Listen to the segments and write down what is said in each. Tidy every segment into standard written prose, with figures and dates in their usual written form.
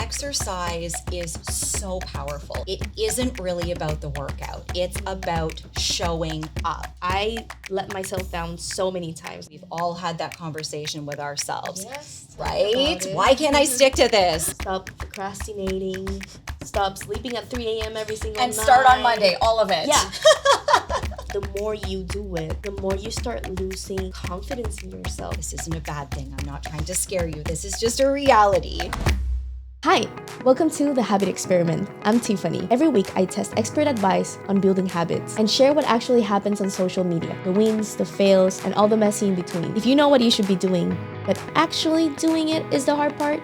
Exercise is so powerful. It isn't really about the workout. It's about showing up. I let myself down so many times. We've all had that conversation with ourselves, Yes, right? Why can't I stick to this? Stop procrastinating. Stop sleeping at 3 a.m. every single And night. start on Monday, all of it. Yeah. The more you do it, the more you start losing confidence in yourself. This isn't a bad thing. I'm not trying to scare you. This is just a reality. Hi, welcome to The Habit Experiment. I'm Tiffany. Every week, I test expert advice on building habits and share what actually happens on social media, the wins, the fails, and all the messy in between. If you know what you should be doing, but actually doing it is the hard part,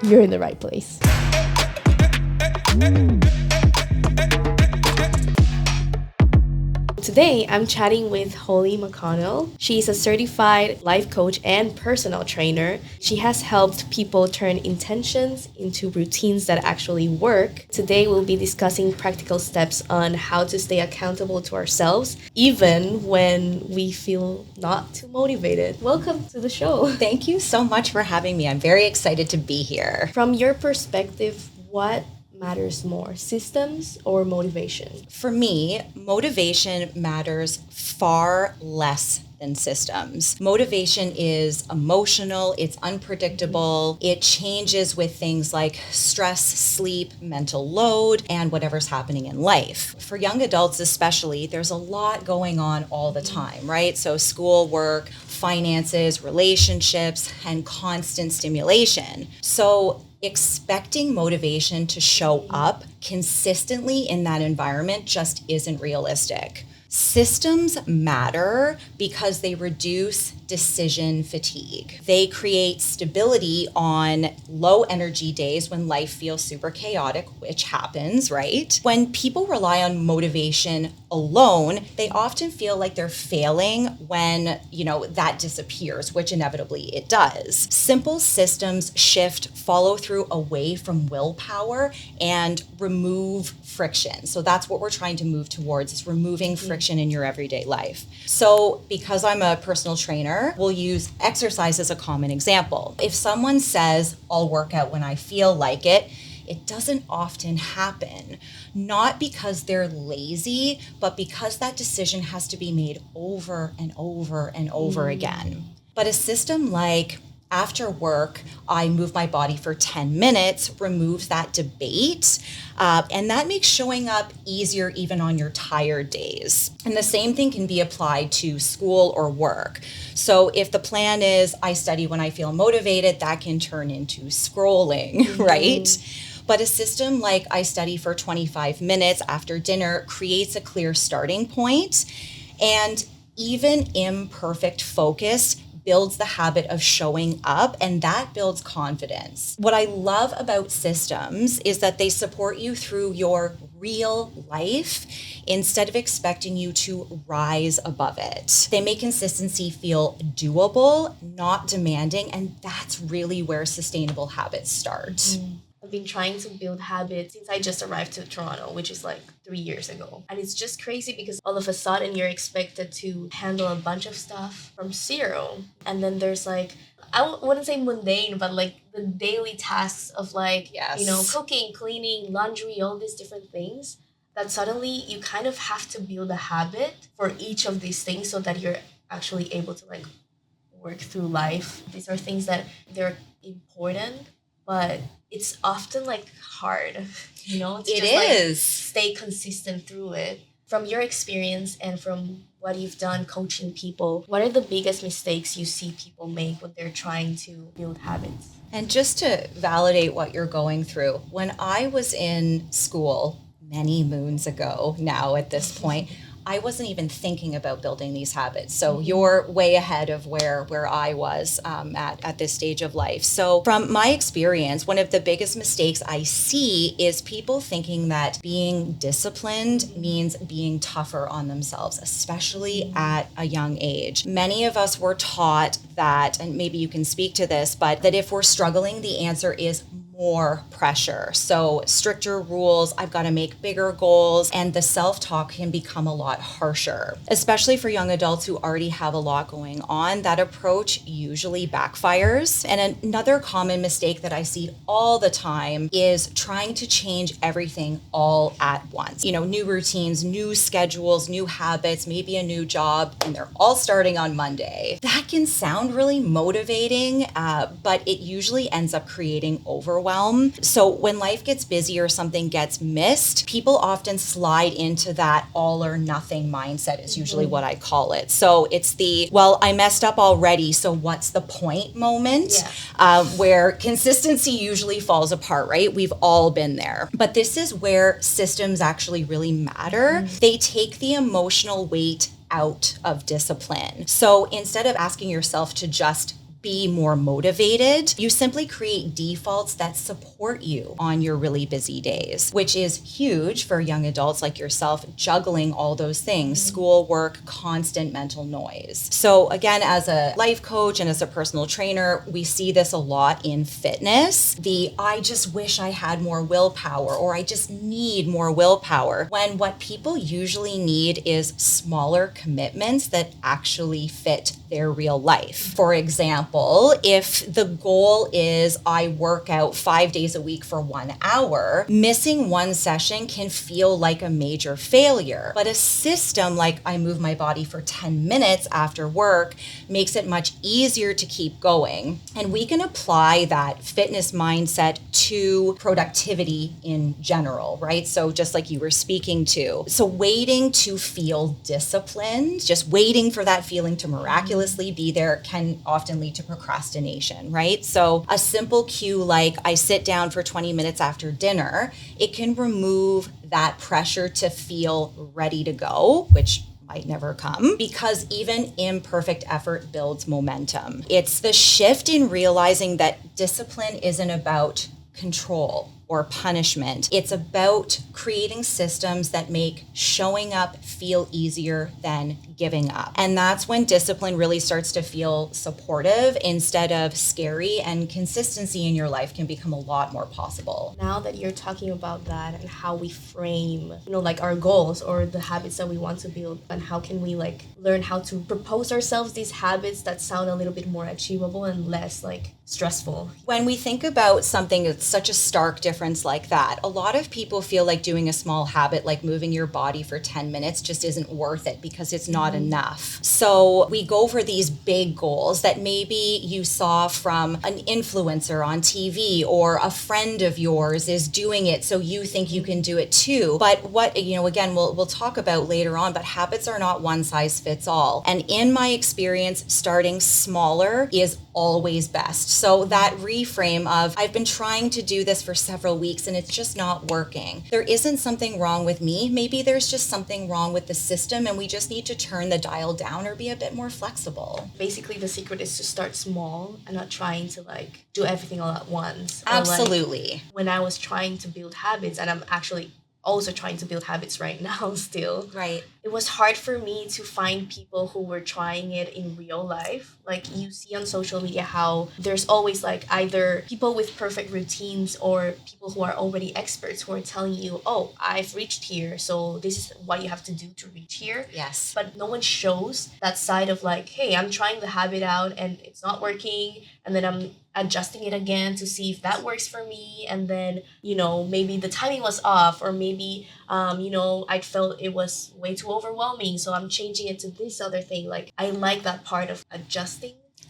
you're in the right place. Today, I'm chatting with Holly McConnell. She's a certified life coach and personal trainer. She has helped people turn intentions into routines that actually work. Today, we'll be discussing practical steps on how to stay accountable to ourselves, even when we feel not too motivated. Welcome to the show. Thank you so much for having me. I'm very excited to be here. From your perspective, what matters more, systems or motivation? For me, motivation matters far less than systems. Motivation is emotional, it's unpredictable, it changes with things like stress, sleep, mental load, and whatever's happening in life. For young adults especially, there's a lot going on all the time, right? So school, work, finances, relationships, and constant stimulation. So expecting motivation to show up consistently in that environment just isn't realistic. Systems matter because they reduce decision fatigue. They create stability on low energy days when life feels super chaotic, which happens, right? When people rely on motivation alone, they often feel like they're failing when, that disappears, which inevitably it does. Simple systems shift follow through away from willpower and remove friction. So that's what we're trying to move towards, is removing friction in your everyday life. So because I'm a personal trainer, we'll use exercise as a common example. If someone says, I'll work out when I feel like it, it doesn't often happen, not because they're lazy, but because that decision has to be made over and over and over again. But a system like, after work, I move my body for 10 minutes, removes that debate, and that makes showing up easier even on your tired days. And the same thing can be applied to school or work. So if the plan is I study when I feel motivated, that can turn into scrolling, right? But a system like I study for 25 minutes after dinner creates a clear starting point, and even imperfect focus builds the habit of showing up, and that builds confidence. What I love about systems is that they support you through your real life instead of expecting you to rise above it. They make consistency feel doable, not demanding, and that's really where sustainable habits start. I've been trying to build habits since I just arrived to Toronto, which is like 3 years ago. And it's just crazy because all of a sudden you're expected to handle a bunch of stuff from zero. And then there's like, wouldn't say mundane, but like the daily tasks of like, cooking, cleaning, laundry, all these different things that suddenly you kind of have to build a habit for each of these things so that you're actually able to like work through life. These are things that they're important, but it's often like hard, to stay consistent through it. From your experience and from what you've done coaching people, what are the biggest mistakes you see people make when they're trying to build habits? And just to validate what you're going through, when I was in school many moons ago now at this point, I wasn't even thinking about building these habits. So you're way ahead of where I was at this stage of life. So from my experience, one of the biggest mistakes I see is people thinking that being disciplined means being tougher on themselves, especially at a young age. Many of us were taught that, and maybe you can speak to this, but that if we're struggling, the answer is more pressure. So stricter rules, I've got to make bigger goals, and the self-talk can become a lot harsher. Especially for young adults who already have a lot going on, that approach usually backfires. And another common mistake that I see all the time is trying to change everything all at once. New routines, new schedules, new habits, maybe a new job, and they're all starting on Monday. That can sound really motivating, but it usually ends up creating overwhelm. So when life gets busy or something gets missed, people often slide into that all or nothing mindset is usually what I call it. So it's the, well, I messed up already, so what's the point moment, where consistency usually falls apart, right? We've all been there. But this is where systems actually really matter. They take the emotional weight out of discipline. So instead of asking yourself to just be more motivated, you simply create defaults that support you on your really busy days, which is huge for young adults like yourself, juggling all those things, school, work, constant mental noise. So again, as a life coach and as a personal trainer, we see this a lot in fitness. I just wish I had more willpower, or I just need more willpower, when what people usually need is smaller commitments that actually fit their real life. For example, if the goal is I work out 5 days a week for 1 hour, missing one session can feel like a major failure. But a system like I move my body for 10 minutes after work makes it much easier to keep going. And we can apply that fitness mindset to productivity in general, right? So just like you were speaking to. So waiting to feel disciplined, just waiting for that feeling to miraculously be there, can often lead to procrastination, right? So a simple cue like I sit down for 20 minutes after dinner, it can remove that pressure to feel ready to go, which might never come, because even imperfect effort builds momentum. It's the shift in realizing that discipline isn't about control or punishment. It's about creating systems that make showing up feel easier than giving up. And that's when discipline really starts to feel supportive instead of scary, and consistency in your life can become a lot more possible. Now that you're talking about that and how we frame, like our goals or the habits that we want to build, and how can we learn how to propose ourselves these habits that sound a little bit more achievable and less stressful. When we think about something that's such a stark difference like that, a lot of people feel like doing a small habit like moving your body for 10 minutes just isn't worth it because it's not enough. So we go for these big goals that maybe you saw from an influencer on TV, or a friend of yours is doing it, so you think you can do it too. But what, again, we'll talk about later on, but habits are not one size fits all. And in my experience, starting smaller is always best. So that reframe of, I've been trying to do this for several weeks and it's just not working. There isn't something wrong with me. Maybe there's just something wrong with the system, and we just need to turn the dial down or be a bit more flexible. Basically, the secret is to start small and not trying to do everything all at once. Absolutely. When I was trying to build habits, and I'm actually also trying to build habits right now still. Right. It was hard for me to find people who were trying it in real life. You see on social media how there's always either people with perfect routines or people who are already experts who are telling you, oh, I've reached here, so this is what you have to do to reach here. Yes. But no one shows that side of hey, I'm trying the habit out and it's not working, and then I'm adjusting it again to see if that works for me, and then maybe the timing was off, or maybe I felt it was way too overwhelming, so I'm changing it to this other thing. I like that part of adjusting.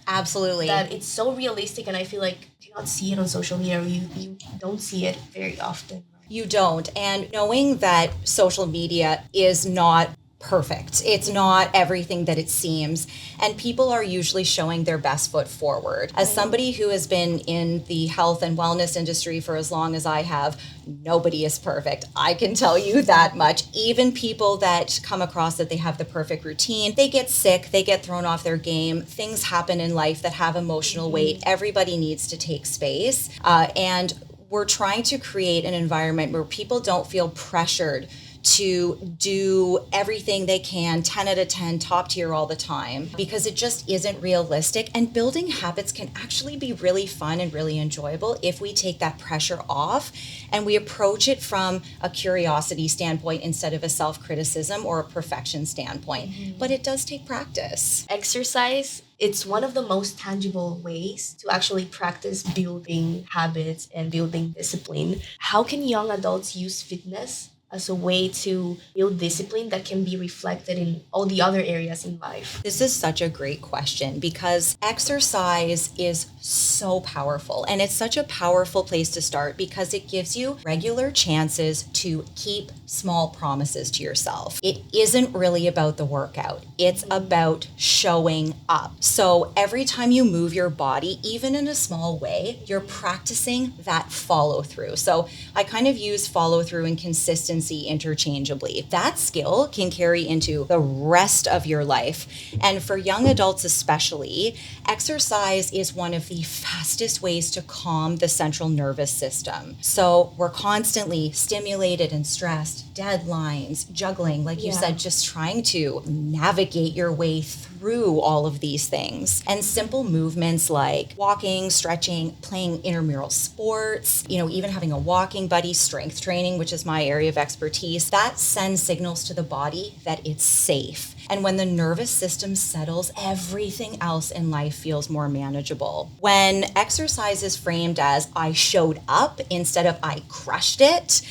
Absolutely. That it's so realistic, and I feel you do not see it on social media, or you don't see it very often. You don't. And knowing that social media is not perfect. It's not everything that it seems. And people are usually showing their best foot forward. As somebody who has been in the health and wellness industry for as long as I have, nobody is perfect. I can tell you that much. Even people that come across that they have the perfect routine, they get sick, they get thrown off their game. Things happen in life that have emotional weight. Everybody needs to take space. And we're trying to create an environment where people don't feel pressured to do everything they can 10 out of 10 top tier all the time, because it just isn't realistic. And building habits can actually be really fun and really enjoyable if we take that pressure off and we approach it from a curiosity standpoint instead of a self-criticism or a perfection standpoint. But it does take practice. Exercise, it's one of the most tangible ways to actually practice building habits and building discipline. How can young adults use fitness as a way to build discipline that can be reflected in all the other areas in life? This is such a great question because exercise is so powerful, and it's such a powerful place to start because it gives you regular chances to keep small promises to yourself. It isn't really about the workout. It's about showing up. So every time you move your body, even in a small way, you're practicing that follow through. So I kind of use follow through and consistency interchangeably. That skill can carry into the rest of your life. And for young adults especially, exercise is one of the fastest ways to calm the central nervous system. So we're constantly stimulated and stressed, deadlines, juggling, like you said, just trying to navigate your way through all of these things. And simple movements like walking, stretching, playing intramural sports, even having a walking buddy, strength training, which is my area of expertise, that sends signals to the body that it's safe. And when the nervous system settles, everything else in life feels more manageable. When exercise is framed as I showed up instead of I crushed it,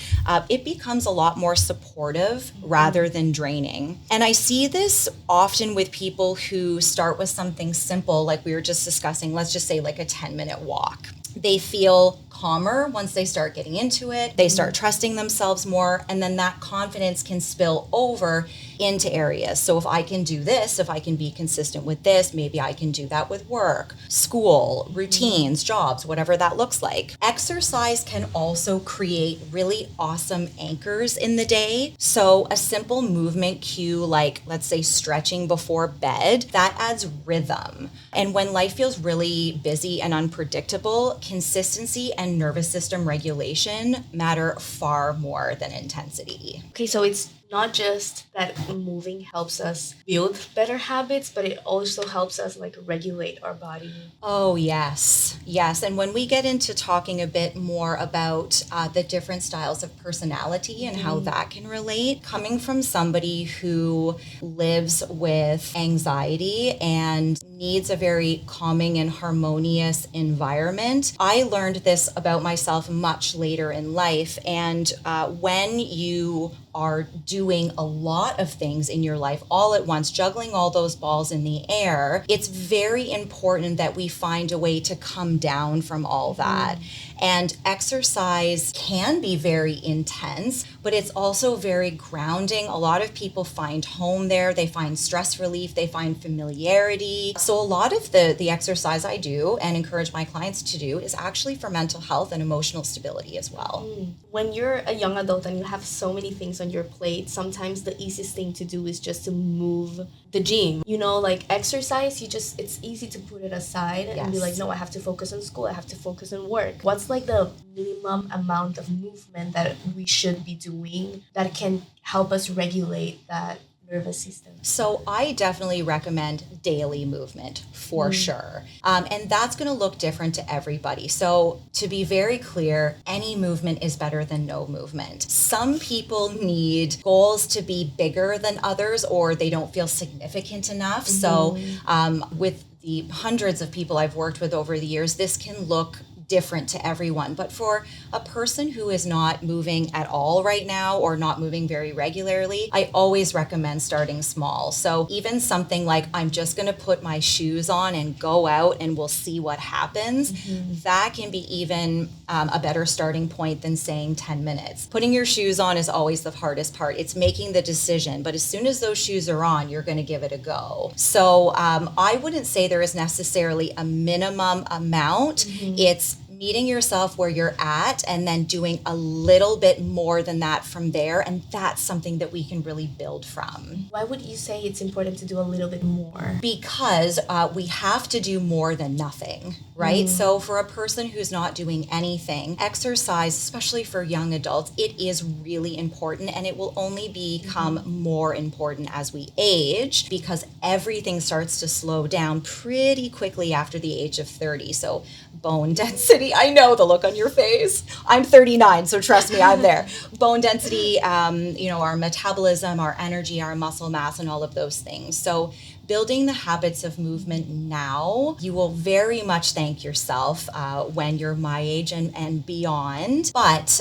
it becomes a lot more supportive rather than draining. And I see this often with people who start with something simple, like we were just discussing, let's just say like a 10-minute walk. They feel calmer once they start getting into it. They start trusting themselves more, and then that confidence can spill over into areas. So if I can do this, if I can be consistent with this, maybe I can do that with work, school, routines, jobs, whatever that looks like. Exercise can also create really awesome anchors in the day. So a simple movement cue, like let's say stretching before bed, that adds rhythm. And when life feels really busy and unpredictable, consistency and nervous system regulation matter far more than intensity. Okay, so it's not just that moving helps us build better habits, but it also helps us like regulate our body. Oh, yes. Yes. And when we get into talking a bit more about the different styles of personality and how that can relate, coming from somebody who lives with anxiety and needs a very calming and harmonious environment, I learned this about myself much later in life. And when you are doing a lot of things in your life all at once, juggling all those balls in the air, it's very important that we find a way to come down from all that. And exercise can be very intense, but it's also very grounding. A lot of people find home there. They find stress relief. They find familiarity. So a lot of the exercise I do and encourage my clients to do is actually for mental health and emotional stability as well. When you're a young adult and you have so many things on your plate, sometimes the easiest thing to do is just to move the gym. Like exercise, it's easy to put it aside and be like, no, I have to focus on school. I have to focus on work. What's like the minimum amount of movement that we should be doing that can help us regulate that nervous system? So I definitely recommend daily movement for sure. And that's going to look different to everybody. So to be very clear, any movement is better than no movement. Some people need goals to be bigger than others, or they don't feel significant enough. So with the hundreds of people I've worked with over the years, this can look different to everyone. But for a person who is not moving at all right now or not moving very regularly, I always recommend starting small. So even something like I'm just going to put my shoes on and go out and we'll see what happens, that can be even a better starting point than saying 10 minutes. Putting your shoes on is always the hardest part. It's making the decision, but as soon as those shoes are on, you're going to give it a go. So I wouldn't say there is necessarily a minimum amount. It's meeting yourself where you're at and then doing a little bit more than that from there. And that's something that we can really build from. Why would you say it's important to do a little bit more? Because we have to do more than nothing, right? So for a person who's not doing anything, exercise, especially for young adults, it is really important, and it will only become more important as we age, because everything starts to slow down pretty quickly after the age of 30. So bone density, I know the look on your face. I'm 39, so trust me, I'm there. Bone density, our metabolism, our energy, our muscle mass, and all of those things. So building the habits of movement now, you will very much thank yourself when you're my age and beyond. But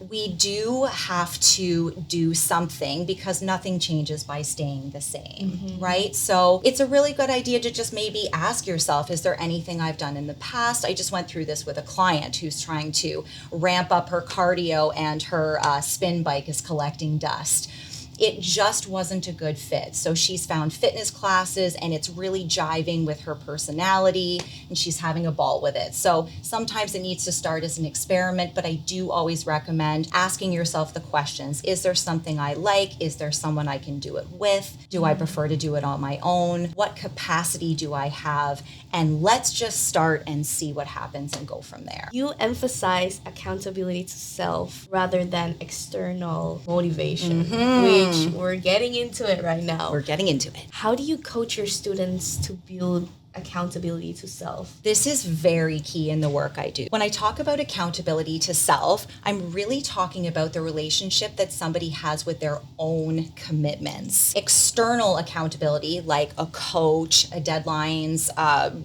we do have to do something, because nothing changes by staying the same, right? So it's a really good idea to just maybe ask yourself, is there anything I've done in the past? I just went through this with a client who's trying to ramp up her cardio, and her spin bike is collecting dust. It just wasn't a good fit. So she's found fitness classes, and it's really jiving with her personality, and she's having a ball with it. So sometimes it needs to start as an experiment, but I do always recommend asking yourself the questions. Is there something I like? Is there someone I can do it with? Do I prefer to do it on my own? What capacity do I have? And let's just start and see what happens and go from there. You emphasize accountability to self rather than external motivation, which we're getting into it right now. We're getting into it. How do you coach your students to build accountability to self? This is very key in the work I do. When I talk about accountability to self, I'm really talking about the relationship that somebody has with their own commitments. External accountability, like a coach, deadlines,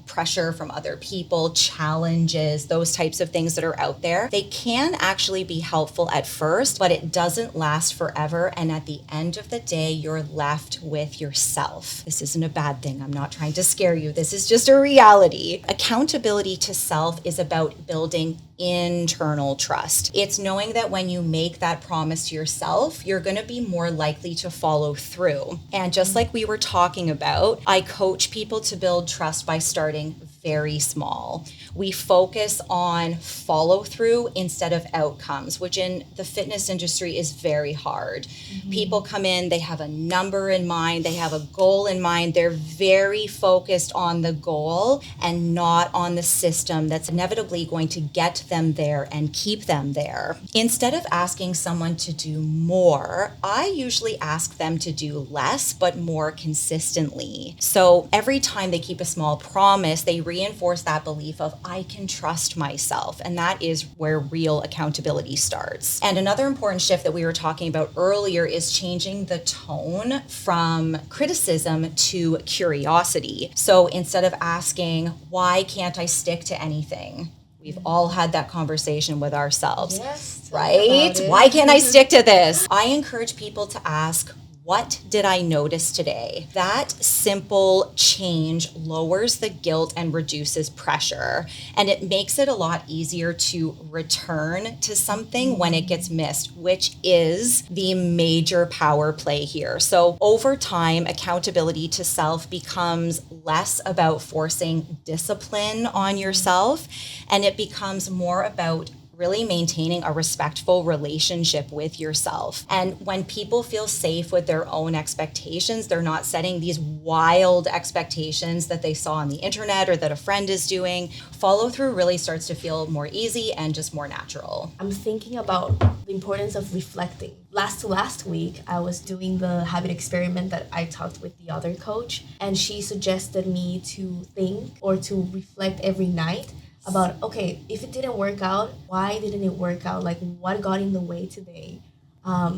pressure from other people, challenges, those types of things that are out there, they can actually be helpful at first, but it doesn't last forever. And at the end of the day, you're left with yourself. This isn't a bad thing. I'm not trying to scare you. This is just a reality. Accountability to self is about building internal trust. It's knowing that when you make that promise to yourself, you're going to be more likely to follow through. And just like we were talking about, I coach people to build trust by starting very small. We focus on follow through instead of outcomes, which in the fitness industry is very hard. People come in, they have a number in mind, they have a goal in mind, they're very focused on the goal and not on the system that's inevitably going to get them there and keep them there. Instead of asking someone to do more, I usually ask them to do less but more consistently. So every time they keep a small promise, they reinforce that belief of I can trust myself, and that is where real accountability starts. And another important shift that we were talking about earlier is changing the tone from criticism to curiosity. So instead of asking, why can't I stick to anything? We've all had that conversation with ourselves, Yes, right? Why can't I stick to this? I encourage people to ask, what did I notice today? That simple change lowers the guilt and reduces pressure. And it makes it a lot easier to return to something when it gets missed, which is the major power play here. So over time, accountability to self becomes less about forcing discipline on yourself, and it becomes more about really maintaining a respectful relationship with yourself. And when people feel safe with their own expectations, they're not setting these wild expectations that they saw on the internet or that a friend is doing. Follow through really starts to feel more easy and just more natural. I'm thinking about the importance of reflecting. Last week, I was doing the habit experiment that I talked with the other coach, and she suggested me to think or to reflect every night about, okay, if it didn't work out, why didn't it work out? Like, what got in the way today?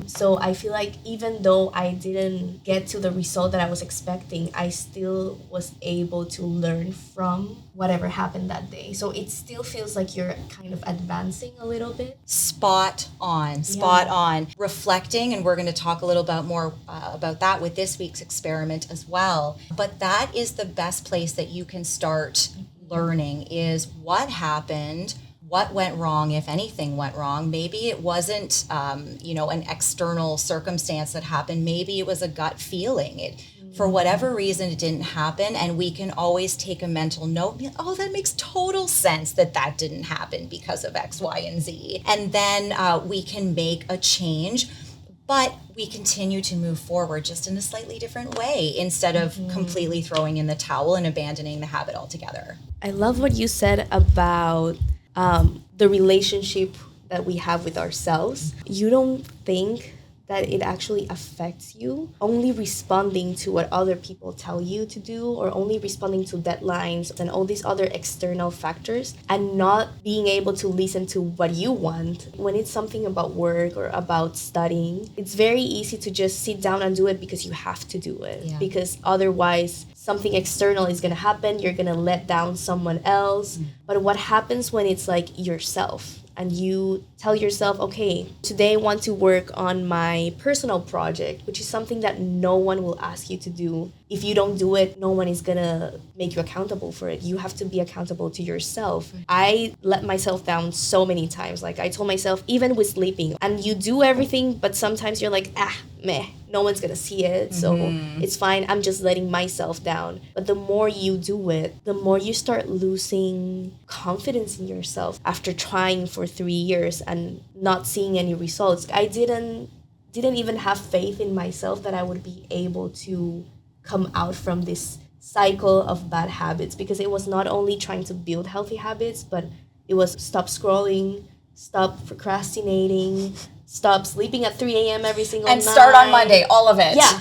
So I feel like even though I didn't get to the result that I was expecting, I still was able to learn from whatever happened that day. So it still feels like you're kind of advancing a little bit. Spot on. Reflecting, and we're going to talk a little bit more about that with this week's experiment as well. But that is the best place that you can start learning, is what happened, what went wrong, if anything went wrong. Maybe it wasn't, an external circumstance that happened. Maybe it was a gut feeling. For whatever reason, it didn't happen. And we can always take a mental note. Oh, that makes total sense that didn't happen because of X, Y, and Z. And then we can make a change. But we continue to move forward just in a slightly different way instead of completely throwing in the towel and abandoning the habit altogether. I love what you said about the relationship that we have with ourselves. You don't think that it actually affects you only responding to what other people tell you to do, or only responding to deadlines and all these other external factors, and not being able to listen to what you want. When it's something about work or about studying, it's very easy to just sit down and do it because you have to do it. Yeah. Because otherwise something external is going to happen, you're going to let down someone else. But what happens when it's like yourself? And you tell yourself, okay, today I want to work on my personal project, which is something that no one will ask you to do. If you don't do it, no one is gonna make you accountable for it. You have to be accountable to yourself. I let myself down so many times. Like I told myself, even with sleeping, and you do everything, but sometimes you're like, meh, no one's gonna see it, so it's fine. I'm just letting myself down. But the more you do it, the more you start losing confidence in yourself after trying for 3 years and not seeing any results. I didn't even have faith in myself that I would be able to come out from this cycle of bad habits, because it was not only trying to build healthy habits, but it was stop scrolling, stop procrastinating, stop sleeping at 3 a.m. every single night. And start on Monday, all of it. Yeah.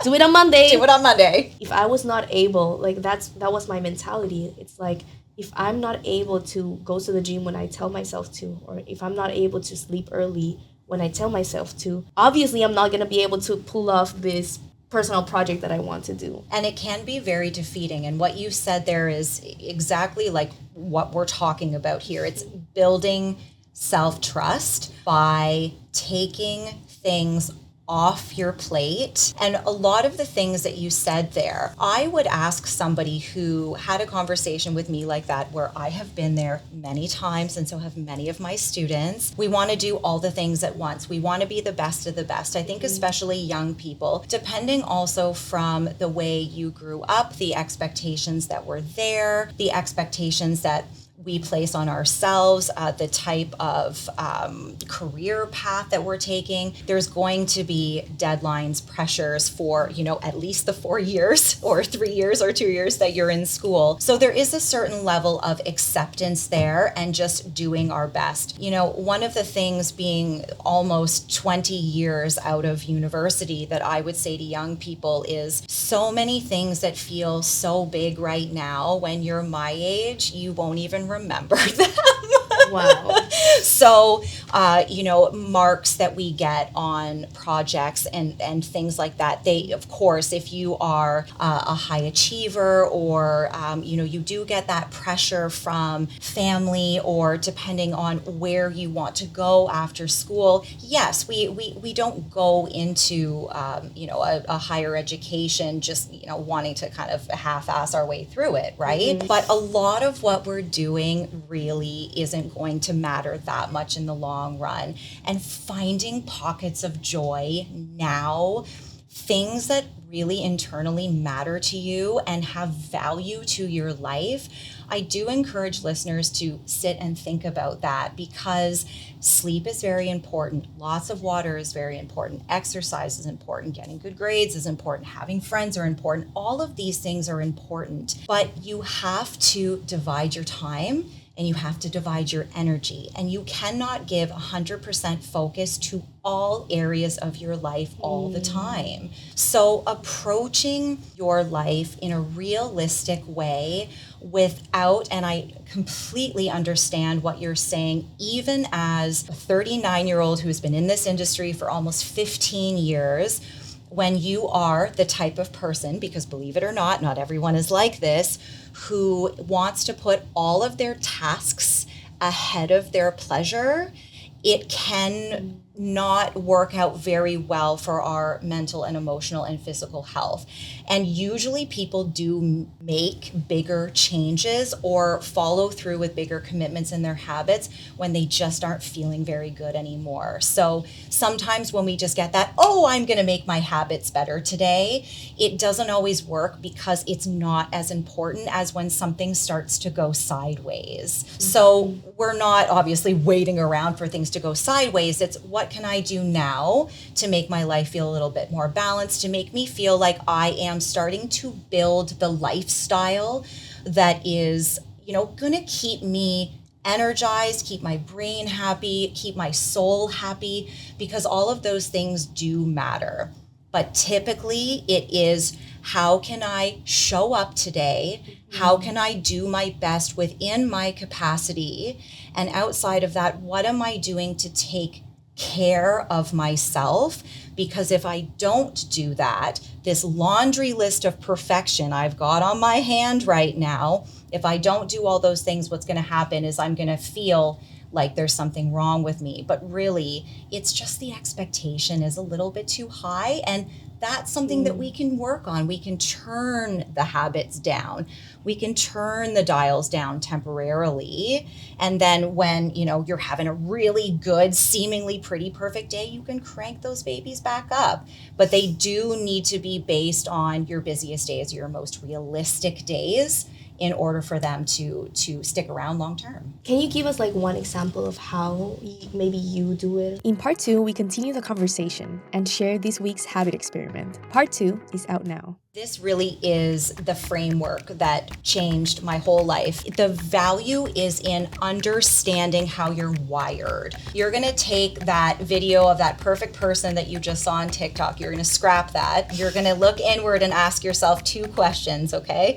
Do it on Monday. Do it on Monday. If I was not able, like that was my mentality. It's like, if I'm not able to go to the gym when I tell myself to, or if I'm not able to sleep early when I tell myself to, obviously I'm not going to be able to pull off this personal project that I want to do. And it can be very defeating. And what you said there is exactly like what we're talking about here. It's building self-trust by taking things off your plate. And a lot of the things that you said there, I would ask somebody who had a conversation with me like that, where I have been there many times, and so have many of my students. We want to do all the things at once. We want to be the best of the best. I think especially young people, depending also from the way you grew up, the expectations that were there, the expectations that we place on ourselves, the type of career path that we're taking. There's going to be deadlines, pressures for, at least the 4 years or 3 years or 2 years that you're in school. So there is a certain level of acceptance there and just doing our best. One of the things, being almost 20 years out of university, that I would say to young people is, so many things that feel so big right now, when you're my age, you won't even remember them. Wow. So, marks that we get on projects and things like that, they, of course, if you are a high achiever, or, you do get that pressure from family, or depending on where you want to go after school. Yes, we don't go into, a higher education just, wanting to kind of half-ass our way through it, right? Mm-hmm. But a lot of what we're doing really isn't going to matter that much in the long run. And finding pockets of joy now, things that really internally matter to you and have value to your life, I do encourage listeners to sit and think about that, because sleep is very important. Lots of water is very important. Exercise is important. Getting good grades is important. Having friends are important. All of these things are important, but you have to divide your time, and you have to divide your energy, and you cannot give 100% focus to all areas of your life all the time. So approaching your life in a realistic way without, and I completely understand what you're saying, even as a 39-year-old who's been in this industry for almost 15 years, when you are the type of person, because believe it or not everyone is like this, who wants to put all of their tasks ahead of their pleasure, it can not work out very well for our mental and emotional and physical health. And usually people do make bigger changes or follow through with bigger commitments in their habits when they just aren't feeling very good anymore. So sometimes when we just get that, oh, I'm going to make my habits better today, it doesn't always work because it's not as important as when something starts to go sideways. So we're not obviously waiting around for things to go sideways. It's what can I do now to make my life feel a little bit more balanced, to make me feel like I am starting to build the lifestyle that is, going to keep me energized, keep my brain happy, keep my soul happy, because all of those things do matter. But typically it is, how can I show up today? How can I do my best within my capacity? And outside of that, what am I doing to take care of myself? Because if I don't do that, this laundry list of perfection I've got on my hand right now, if I don't do all those things, what's going to happen is I'm going to feel like there's something wrong with me. But really, it's just the expectation is a little bit too high. And that's something that we can work on. We can turn the habits down. We can turn the dials down temporarily. And then when, you're having a really good, seemingly pretty perfect day, you can crank those babies back up. But they do need to be based on your busiest days, your most realistic days, in order for them to stick around long term. Can you give us one example of how maybe you do it? In part 2, we continue the conversation and share this week's habit experiment. Part 2 is out now. This really is the framework that changed my whole life. The value is in understanding how you're wired. You're going to take that video of that perfect person that you just saw on TikTok. You're going to scrap that. You're going to look inward and ask yourself 2 questions, okay?